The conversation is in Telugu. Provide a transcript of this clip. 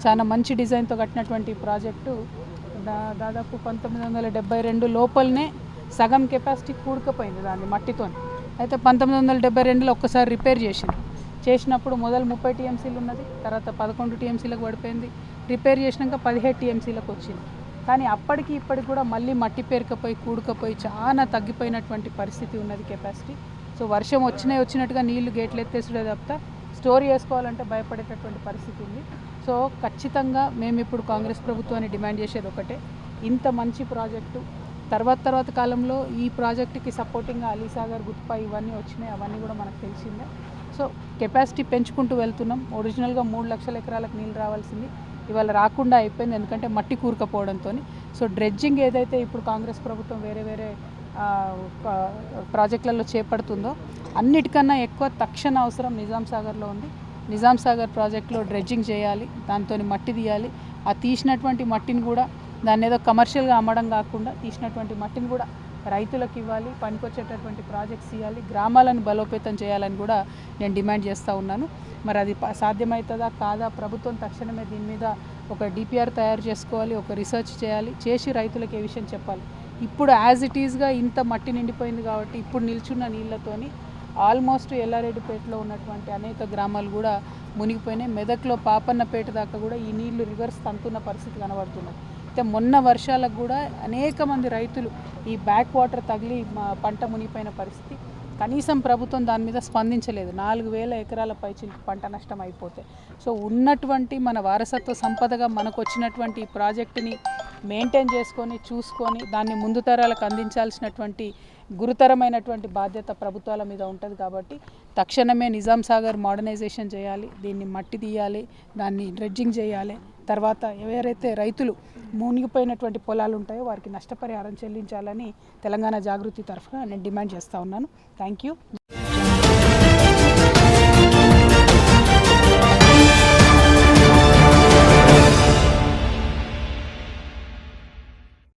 చాలా మంచి డిజైన్తో కట్టినటువంటి ప్రాజెక్టు దాదాపు 1972 లోపలనే సగం కెపాసిటీ కూడుకుపోయింది దాన్ని మట్టితో. అయితే 1972లో ఒక్కసారి రిపేర్ చేసినప్పుడు మొదలు 30 టీఎంసీలు ఉన్నది, తర్వాత 11 టీఎంసీలకు పడిపోయింది. రిపేర్ చేసినాక 17 టీఎంసీలకు వచ్చింది. కానీ అప్పటికి ఇప్పటికి కూడా మళ్ళీ మట్టి పేరుకపోయి కూడుకుపోయి చాలా తగ్గిపోయినటువంటి పరిస్థితి ఉన్నది కెపాసిటీ. సో వర్షం వచ్చినట్టుగా నీళ్లు గేట్లు ఎత్తేసుడే తప్ప స్టోర్ చేసుకోవాలంటే భయపడేటటువంటి పరిస్థితి ఉంది. సో ఖచ్చితంగా మేము ఇప్పుడు కాంగ్రెస్ ప్రభుత్వాన్ని డిమాండ్ చేసేది ఒకటే, ఇంత మంచి ప్రాజెక్టు తర్వాత కాలంలో ఈ ప్రాజెక్టుకి సపోర్టింగ్గా అలీసాగర్, గుత్పా ఇవన్నీ వచ్చినాయి, అవన్నీ కూడా మనకు తెలిసిందే. సో కెపాసిటీ పెంచుకుంటూ వెళ్తున్నాం. ఒరిజినల్గా 3 లక్షల ఎకరాలకు నీళ్ళు రావాల్సింది ఇవాళ రాకుండా అయిపోయింది, ఎందుకంటే మట్టి కూరుకపోవడంతో. సో డ్రెడ్జింగ్ ఏదైతే ఇప్పుడు కాంగ్రెస్ ప్రభుత్వం వేరే ప్రాజెక్టులలో చేపడుతుందో అన్నిటికన్నా ఎక్కువ తక్షణ అవసరం నిజాం సాగర్లో ఉంది. నిజాం సాగర్ ప్రాజెక్టులో డ్రెడ్జింగ్ చేయాలి, దాంతో మట్టి తీయాలి. ఆ తీసినటువంటి మట్టిని కూడా దాన్ని ఏదో కమర్షియల్గా అమ్మడం కాకుండా తీసినటువంటి మట్టిని కూడా రైతులకు ఇవ్వాలి, పనికొచ్చేటటువంటి ప్రాజెక్ట్స్ ఇవ్వాలి, గ్రామాలను బలోపేతం చేయాలని కూడా నేను డిమాండ్ చేస్తూ ఉన్నాను. మరి అది సాధ్యమవుతుందా కాదా? ప్రభుత్వం తక్షణమే దీని మీద ఒక డిపిఆర్ తయారు చేసుకోవాలి, ఒక రీసెర్చ్ చేసి రైతులకు ఏ విషయం చెప్పాలి. ఇప్పుడు యాజ్ ఇట్ ఈజ్గా ఇంత మట్టి నిండిపోయింది కాబట్టి ఇప్పుడు నిల్చున్న నీళ్ళతోని ఆల్మోస్ట్ ఎల్లారెడ్డిపేటలో ఉన్నటువంటి అనేక గ్రామాలు కూడా మునిగిపోయినాయి. మెదక్లో పాపన్నపేట దాకా కూడా ఈ నీళ్లు రివర్స్ తంతున్న పరిస్థితి కనబడుతున్నది. అయితే మొన్న వర్షాలకు కూడా అనేక మంది రైతులు ఈ బ్యాక్ వాటర్ తగిలి పంట మునిగిపోయిన పరిస్థితి. కనీసం ప్రభుత్వం దాని మీద స్పందించలేదు. 4000 ఎకరాల పైచిలకు పంట నష్టం అయిపోతే. సో ఉన్నటువంటి మన వారసత్వ సంపదగా మనకు వచ్చినటువంటి ఈ ప్రాజెక్టుని మెయింటైన్ చేసుకొని చూసుకొని దాన్ని ముందు తరాలకు అందించాల్సినటువంటి గురుతరమైనటువంటి బాధ్యత ప్రభుత్వాల మీద ఉంటుంది. కాబట్టి తక్షణమే నిజాం సాగర్ మోడర్నైజేషన్ చేయాలి, దీన్ని మట్టి తీయాలి, దాన్ని డ్రెడ్జింగ్ చేయాలి. తర్వాత ఎవరైతే రైతులు మునిగిపోయినటువంటి పొలాలు ఉంటాయో వారికి నష్టపరిహారం చెల్లించాలని తెలంగాణ జాగృతి తరఫున నేను డిమాండ్ చేస్తూ ఉన్నాను. Thank you.